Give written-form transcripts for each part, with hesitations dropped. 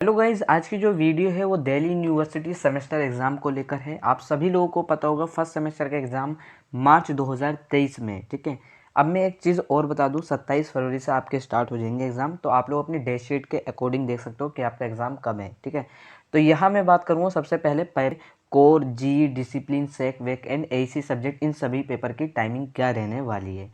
Hello guys, आज की जो वीडियो है वो दिल्ली यूनिवर्सिटी सेमेस्टर एग्ज़ाम को लेकर है। आप सभी लोगों को पता होगा फर्स्ट सेमेस्टर का एग्ज़ाम मार्च 2023 में, ठीक है। अब मैं एक चीज़ और बता दूं, 27 फरवरी से आपके स्टार्ट हो जाएंगे एग्ज़ाम। तो आप लोग अपनी डेट शीट के अकॉर्डिंग देख सकते हो कि आपका एग्ज़ाम कब है, ठीक है। तो यहाँ मैं बात करूँगा सबसे पहले core, G, discipline, SEC, VAC and AC subject, इन सभी पेपर की टाइमिंग क्या रहने वाली है।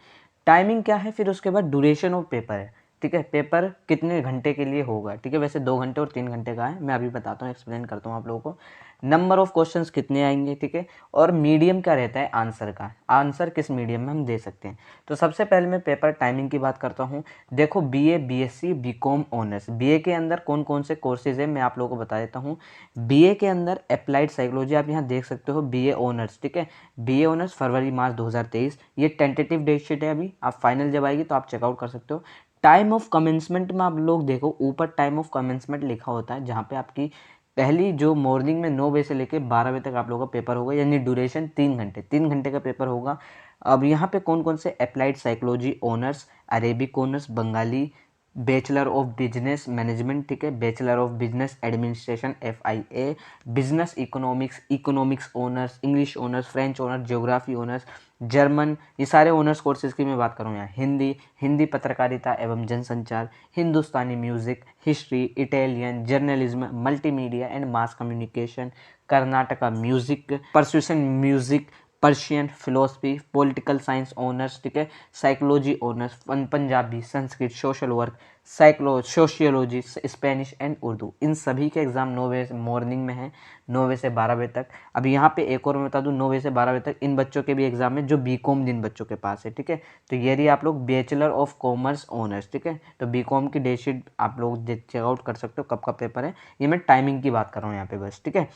टाइमिंग क्या है, फिर उसके बाद ड्यूरेशन ऑफ पेपर है, ठीक है। पेपर कितने घंटे के लिए होगा, ठीक है। वैसे 2 घंटे और 3 घंटे का है, मैं अभी बताता हूँ, एक्सप्लेन करता हूँ आप लोगों को। नंबर ऑफ क्वेश्चंस कितने आएंगे, ठीक है। और मीडियम क्या रहता है आंसर का, आंसर किस मीडियम में हम दे सकते हैं। तो सबसे पहले मैं पेपर टाइमिंग की बात करता हूँ। देखो, BA, BSc, BCom honours, BA के अंदर कौन कौन से कोर्सेज है मैं आप लोगों को बता देता हूँ। बीए के अंदर अप्लाइड साइकोलॉजी आप यहाँ देख सकते हो, बीए ऑनर्स, ठीक है। बीए ऑनर्स फरवरी मार्च 2023, ये टेंटेटिव डेट शीट है। अभी आप फाइनल जब आएगी तो आप चेकआउट कर सकते हो। टाइम ऑफ कमेंसमेंट में आप लोग देखो, ऊपर टाइम ऑफ कमेंसमेंट लिखा होता है, जहाँ पे आपकी पहली जो मॉर्निंग में 9 बजे से लेकर 12 बजे तक आप लोगों का पेपर होगा, यानी ड्यूरेशन 3 घंटे, 3 घंटे का पेपर होगा। अब यहाँ पे कौन कौन से applied psychology honours, Arabic honours, Bengali, bachelor of business management, ठीक है, bachelor of business administration FIA, business economics, economics honours, English honours, French honours, geography honours, German, ये सारे ऑनर्स कोर्सेज की मैं बात करूँ यहाँ। हिंदी, हिंदी पत्रकारिता एवं जनसंचार, Hindustani music, history, Italian, journalism, multimedia and mass communication, Karnataka music, percussion music, Persian, philosophy, political science honours, ठीक है, psychology honours, Punjabi, Sanskrit, social work, sociology, Spanish and Urdu, इन सभी के एग्जाम 9 बजे मॉर्निंग में है, 9 बजे से 12 बजे तक। अब यहाँ पे एक और मैं बता दूँ, 9 बजे से 12 बजे तक इन बच्चों के भी एग्जाम है जो बीकॉम जिन बच्चों के पास है, ठीक है। तो ये रही आप लोग बैचलर ऑफ कॉमर्स ऑनर्स, ठीक है। तो बीकॉम की डेट शीट आप लोग चेकआउट कर सकते हो कब का पेपर है। ये मैं टाइमिंग की बात कर रहा हूँ यहाँ पे बस, ठीक है।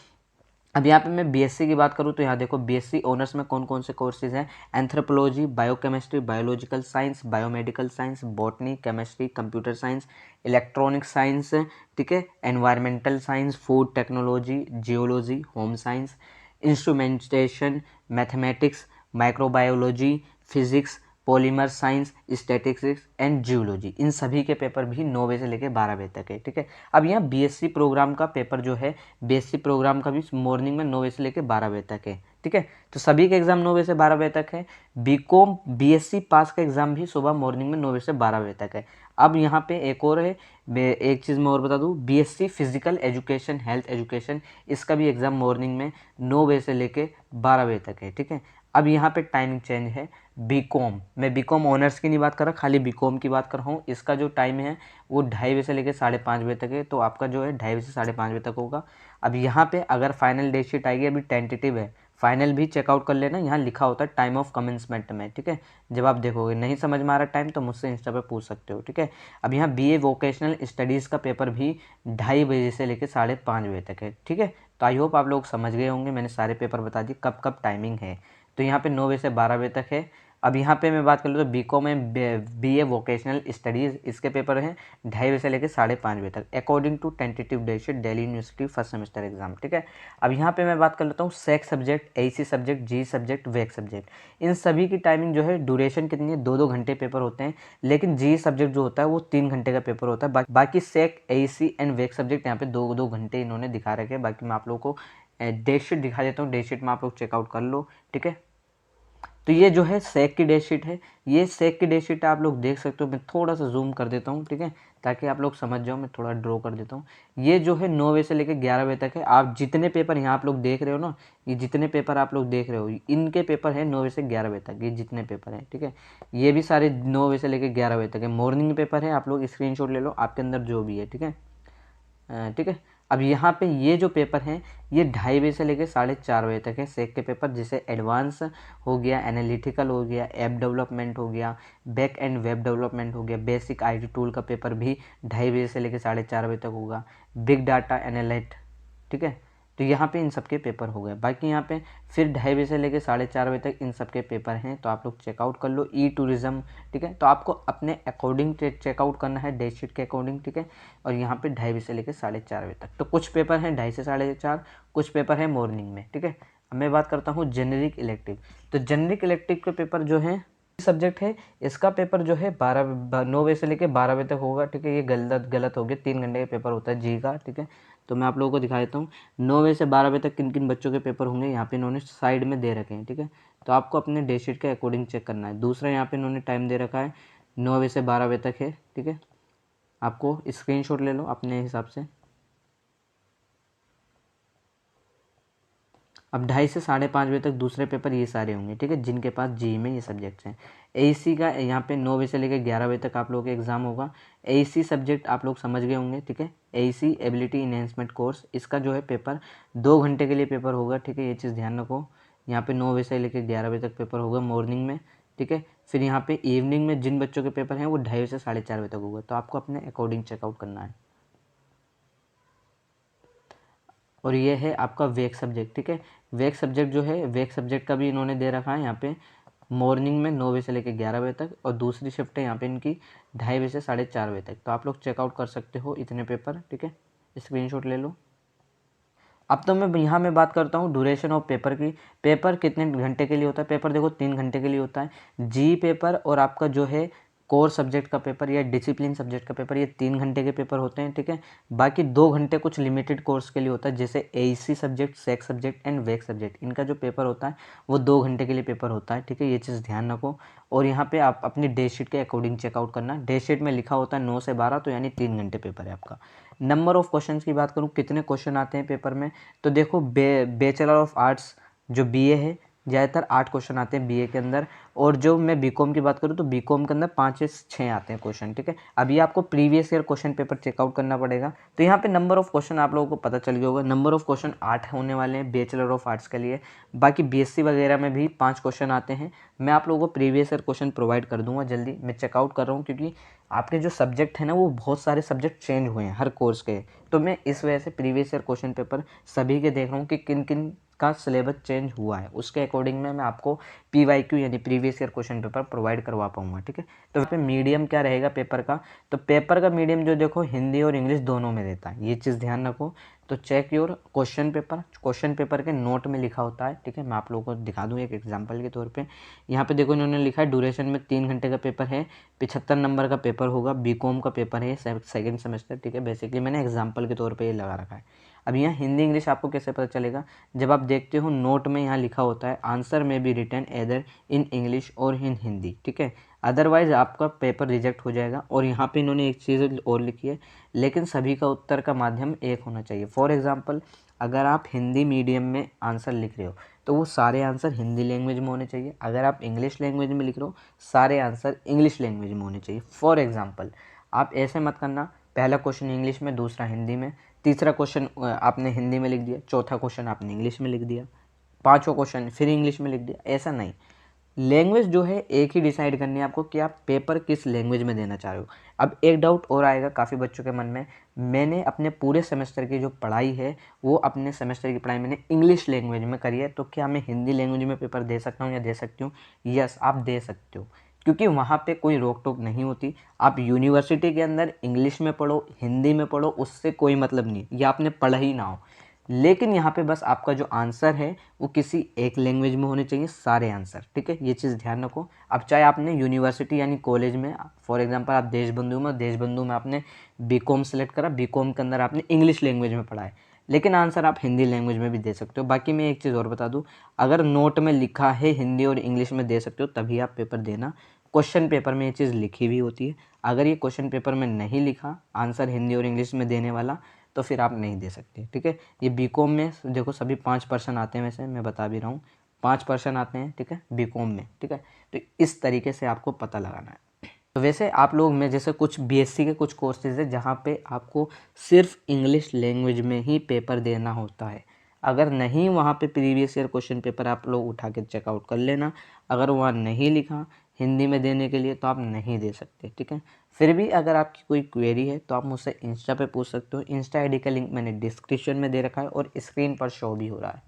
अब यहाँ पे मैं बीएससी की बात करूँ तो यहाँ देखो, बीएससी ऑनर्स में कौन कौन से कोर्सेज हैं। Anthropology, biochemistry, biological science, biomedical science, botany, chemistry, computer science, electronic science, ठीक है, environmental science, food technology, geology, home science, instrumentation, mathematics, microbiology, physics, polymer science, statistics and geology, इन सभी के पेपर भी 9 बजे से लेकर 12 बजे तक है, ठीक है। अब यहाँ बीएससी प्रोग्राम का पेपर जो है, बीएससी प्रोग्राम का भी मॉर्निंग में 9 बजे से लेकर 12 बजे तक है, ठीक है। तो सभी के एग्जाम 9 बजे से 12 बजे तक है। बीकॉम बीएससी पास का एग्जाम भी सुबह मॉर्निंग में 9 बजे से 12 बजे तक है। अब यहाँ पे एक और है, एक चीज़ मैं और बता दूँ, BSc physical education, health education, इसका भी एग्जाम मॉर्निंग में 9 बजे से लेकर 12 बजे तक है, ठीक है। अब यहाँ पे टाइमिंग चेंज है। बीकॉम, मैं बीकॉम ऑनर्स की नहीं बात कर रहा, खाली बीकॉम की बात कर रहा हूँ। इसका जो टाइम है वो 2:30 बजे से लेकर 5:30 बजे तक है। तो आपका जो है 2:30 बजे से 5:30 बजे तक होगा। अब यहाँ पे अगर फाइनल डेट शीट आएगी, अभी टेंटेटिव है, फाइनल भी चेकआउट कर लेना, यहाँ लिखा होता है टाइम ऑफ कमेंसमेंट में, ठीक है। जब आप देखोगे नहीं समझ में आ रहा टाइम तो मुझसे इंस्टा पे पूछ सकते हो, ठीक है। अब यहाँ बीए वोकेशनल स्टडीज़ का पेपर भी 2:30 बजे से लेकर 5:30 बजे तक है, ठीक है। तो आई होप आप लोग समझ गए होंगे, मैंने सारे पेपर बता दिए कब कब टाइमिंग है। तो यहाँ पे 9 बजे से 12 बजे तक है। अब यहाँ पे मैं बात कर लूँ तो बीकॉम में बीए वोकेशनल स्टडीज़, इसके पेपर हैं 2:30 बजे से लेकर 5:30 बजे तक, according to tentative date sheet Delhi University first semester exam, ठीक है। अब यहाँ पे मैं बात कर लेता हूँ सेक सब्जेक्ट, एसी सब्जेक्ट, जी सब्जेक्ट, वेक सब्जेक्ट, इन सभी की टाइमिंग जो है, ड्यूरेशन कितनी है, 2-2 घंटे पेपर होते हैं। लेकिन जी सब्जेक्ट जो होता है वो 3 घंटे का पेपर होता है। बाकी सेक, एसी एंड वेक सब्जेक्ट यहाँ पे 2-2 घंटे इन्होंने दिखा रखे हैं। बाकी मैं आप लोग को डेट शीट दिखा देता हूँ, डेट शीट में आप लोग चेकआउट कर लो, ठीक है। तो ये जो है सेक की डेट शीट है, ये सेक की डेट शीट आप लोग देख सकते हो। मैं थोड़ा सा जूम कर देता हूँ, ठीक है, ताकि आप लोग समझ जाओ। मैं थोड़ा ड्रॉ कर देता हूँ। ये जो है 9 बजे से लेकर 11 बजे तक है। आप जितने पेपर यहाँ आप लोग देख रहे हो ना, ये जितने पेपर आप लोग देख रहे हो, इनके पेपर है 9 बजे से 11 बजे तक, ये जितने पेपर हैं, ठीक है। ये भी सारे 9 बजे से लेकर 11 बजे तक है। मॉर्निंग पेपर है, आप लोग स्क्रीनशॉट ले लो आपके अंदर जो भी है, ठीक है, ठीक है। अब यहाँ पे ये जो पेपर हैं, ये 2:30 बजे से लेकर 4:30 बजे तक है सेक के पेपर, जिसे एडवांस हो गया, एनालिटिकल हो गया, ऐप डेवलपमेंट हो गया, बैक एंड वेब डेवलपमेंट हो गया, बेसिक आईटी टूल का पेपर भी 2:30 बजे से लेकर 4:30 बजे तक होगा, बिग डाटा एनालिट, ठीक है। तो यहाँ पे इन सबके पेपर हो गए। बाकी यहाँ पे फिर 2:30 बजे से लेकर 4:30 बजे तक इन सबके पेपर हैं। तो आप लोग चेकआउट कर लो। ई टूरिज़्म, ठीक है, तो आपको अपने अकॉर्डिंग चेकआउट करना है, डेट शीट के अकॉर्डिंग, ठीक है। और यहाँ पे 2:30 बजे से लेकर 4:30 बजे तक। तो कुछ पेपर हैं 2:30 से 4:30, कुछ पेपर हैं मॉर्निंग में, ठीक है। अब मैं बात करता हूँ जेनरिक इलेक्टिव। तो जेनरिक इलेक्टिव के पेपर जो हैं सब्जेक्ट है इसका पेपर जो है 9 बजे से लेकर 12 बजे तक होगा, ठीक है। ये गलत हो गया, 3 घंटे का पेपर होता है जी का, ठीक है। तो मैं आप लोगों को दिखा देता हूँ 9 बजे से 12 बजे तक किन किन बच्चों के पेपर होंगे, यहाँ पे इन्होंने साइड में दे रखे हैं, ठीक है। तो आपको अपने डे शीट के अकॉर्डिंग चेक करना है। दूसरा यहाँ पे इन्होंने टाइम दे रखा है 9 बजे से 12 बजे तक है, ठीक है। आपको स्क्रीनशॉट ले लो अपने हिसाब से। अब 2:30 से 5:30 बजे तक दूसरे पेपर ये सारे होंगे, ठीक है, जिनके पास जी में ये सब्जेक्ट्स हैं। एईसी का यहाँ पे 9 बजे से लेकर 11 बजे तक आप लोगों का एग्जाम होगा। एईसी सब्जेक्ट आप लोग समझ गए होंगे, ठीक है। एईसी एबिलिटी इन्हेंसमेंट कोर्स, इसका जो है पेपर 2 घंटे के लिए पेपर होगा, ठीक है। ये चीज़ ध्यान रखो। यहाँ पे 9 बजे से लेकर 11 बजे तक पेपर होगा मॉर्निंग में, ठीक है। फिर यहाँ पे इवनिंग में जिन बच्चों के पेपर हैं वो 2:30 से 4:30 बजे तक होगा। तो आपको अपने अकॉर्डिंग चेकआउट करना है। और ये है आपका वेक सब्जेक्ट, ठीक है। वेक सब्जेक्ट जो है, वेक सब्जेक्ट का भी इन्होंने दे रखा है यहाँ पे मॉर्निंग में 9 बजे से लेकर 11 बजे तक, और दूसरी शिफ्ट है यहाँ पे इनकी 2:30 बजे से 4:30 बजे तक। तो आप लोग चेकआउट कर सकते हो इतने पेपर, ठीक है। स्क्रीनशॉट ले लो। अब तो मैं बात करता हूँ ड्यूरेशन ऑफ पेपर की। पेपर कितने घंटे के लिए होता है? पेपर देखो 3 घंटे के लिए होता है। जी पेपर और आपका जो है कोर सब्जेक्ट का पेपर या डिसिप्लिन सब्जेक्ट का पेपर, ये 3 घंटे के पेपर होते हैं, ठीक है। बाकी 2 घंटे कुछ लिमिटेड कोर्स के लिए होता है, जैसे AEC subject, SEC subject and VAC subject. इनका जो पेपर होता है वो 2 घंटे के लिए पेपर होता है, ठीक है। ये चीज़ ध्यान रखो। और यहाँ पे आप अपनी डे शीट के अकॉर्डिंग चेकआउट करना। डे शीट में लिखा होता है 9 से 12, तो यानी 3 घंटे पेपर है आपका। नंबर ऑफ क्वेश्चन की बात करूँ, कितने क्वेश्चन आते हैं पेपर में, तो देखो बैचलर ऑफ आर्ट्स जो बीए है, ज़्यादातर 8 क्वेश्चन आते हैं बीए के अंदर। और जो मैं बीकॉम की बात करूँ तो बीकॉम के अंदर 5 से 6 आते हैं क्वेश्चन, ठीक है। अभी आपको previous year question paper check out करना पड़ेगा। तो यहाँ पे नंबर ऑफ क्वेश्चन आप लोगों को पता चल गया होगा। नंबर ऑफ क्वेश्चन 8 होने वाले हैं बैचलर ऑफ आर्ट्स के लिए। बाकी बीएससी वगैरह में भी 5 क्वेश्चन आते हैं। मैं आप लोगों को प्रीवियस ईयर क्वेश्चन प्रोवाइड कर दूंगा जल्दी। मैं चेकआउट कर रहा हूँ क्योंकि आपके जो सब्जेक्ट है ना, वो बहुत सारे सब्जेक्ट चेंज हुए हैं हर कोर्स के। तो मैं इस वजह से प्रीवियस ईयर क्वेश्चन पेपर सभी के देख रहा हूँ कि किन किन का सिलेबस चेंज हुआ है। उसके अकॉर्डिंग में मैं आपको पीवाईक्यू यानी previous year question paper provide करवा पाऊंगा, ठीक है। तो यहाँ पे मीडियम क्या रहेगा पेपर का, तो पेपर का मीडियम जो देखो हिंदी और इंग्लिश दोनों में देता है, ये चीज़ ध्यान रखो। तो check your question paper, question paper के नोट में लिखा होता है, ठीक है। मैं आप लोगों को दिखा दूँ एक एग्जांपल के तौर पे। यहाँ पे देखो इन्होंने लिखा है ड्यूरेशन में 3 घंटे का पेपर है, 75 नंबर का पेपर होगा, बीकॉम का पेपर है सेकंड सेमेस्टर, ठीक है। बेसिकली मैंने एग्जांपल के तौर पे ये लगा रखा है। अब यहाँ हिंदी इंग्लिश आपको कैसे पता चलेगा, जब आप देखते हो नोट में यहाँ लिखा होता है आंसर में be written either in English और इन हिंदी, ठीक है। अदरवाइज आपका पेपर रिजेक्ट हो जाएगा। और यहाँ पे इन्होंने एक चीज़ और लिखी है, लेकिन सभी का उत्तर का माध्यम एक होना चाहिए। फॉर एग्जाम्पल, अगर आप हिंदी मीडियम में आंसर लिख रहे हो तो वो सारे आंसर हिंदी लैंग्वेज में होने चाहिए। अगर आप इंग्लिश लैंग्वेज में लिख रहे हो, सारे आंसर इंग्लिश लैंग्वेज में होने चाहिए। फॉर एग्जाम्पल, आप ऐसे मत करना पहला क्वेश्चन इंग्लिश में, दूसरा हिंदी में, तीसरा क्वेश्चन आपने हिंदी में लिख दिया, चौथा क्वेश्चन आपने इंग्लिश में लिख दिया, पांचवा क्वेश्चन फिर इंग्लिश में लिख दिया। ऐसा नहीं, लैंग्वेज जो है एक ही डिसाइड करनी है आपको कि आप पेपर किस लैंग्वेज में देना चाह रहे हो। अब एक डाउट और आएगा काफ़ी बच्चों के मन में, मैंने अपने पूरे सेमेस्टर की जो पढ़ाई है वो अपने सेमेस्टर की पढ़ाई मैंने इंग्लिश लैंग्वेज में करी है, तो क्या मैं हिंदी लैंग्वेज में पेपर दे सकता हूँ या दे सकती हूँ? यस, आप दे सकते हो, क्योंकि वहाँ पे कोई रोक टोक नहीं होती। आप यूनिवर्सिटी के अंदर इंग्लिश में पढ़ो, हिंदी में पढ़ो, उससे कोई मतलब नहीं, या आपने पढ़ा ही ना हो। लेकिन यहाँ पे बस आपका जो आंसर है वो किसी एक लैंग्वेज में होने चाहिए, सारे आंसर, ठीक है। ये चीज़ ध्यान रखो। अब चाहे आपने यूनिवर्सिटी यानी कॉलेज में, फॉर एग्जांपल आप देशबंधु में आपने बीकॉम सेलेक्ट करा, बीकॉम के अंदर आपने इंग्लिश लैंग्वेज में पढ़ा है, लेकिन आंसर आप हिंदी लैंग्वेज में भी दे सकते हो। बाकी मैं एक चीज़ और बता दूँ, अगर नोट में लिखा है हिंदी और इंग्लिश में दे सकते हो तभी आप पेपर देना। क्वेश्चन पेपर में ये चीज़ लिखी भी होती है। अगर ये क्वेश्चन पेपर में नहीं लिखा आंसर हिंदी और इंग्लिश में देने वाला, तो फिर आप नहीं दे सकते, ठीक है। ये बीकॉम में देखो सभी 5% आते हैं, वैसे मैं बता भी रहा हूँ 5% आते हैं, ठीक है, बीकॉम में, ठीक है। तो इस तरीके से आपको पता लगाना है। तो वैसे आप लोग में जैसे कुछ बीएससी के कुछ कोर्सेज है जहाँ पे आपको सिर्फ इंग्लिश लैंग्वेज में ही पेपर देना होता है। अगर नहीं वहाँ पे प्रीवियस ईयर क्वेश्चन पेपर आप लोग उठा के चेकआउट कर लेना। अगर वहाँ नहीं लिखा हिंदी में देने के लिए तो आप नहीं दे सकते, ठीक है। फिर भी अगर आपकी कोई क्वेरी है तो आप मुझसे इंस्टा पे पूछ सकते हो। इंस्टा आईडी का लिंक मैंने डिस्क्रिप्शन में दे रखा है और स्क्रीन पर शो भी हो रहा है।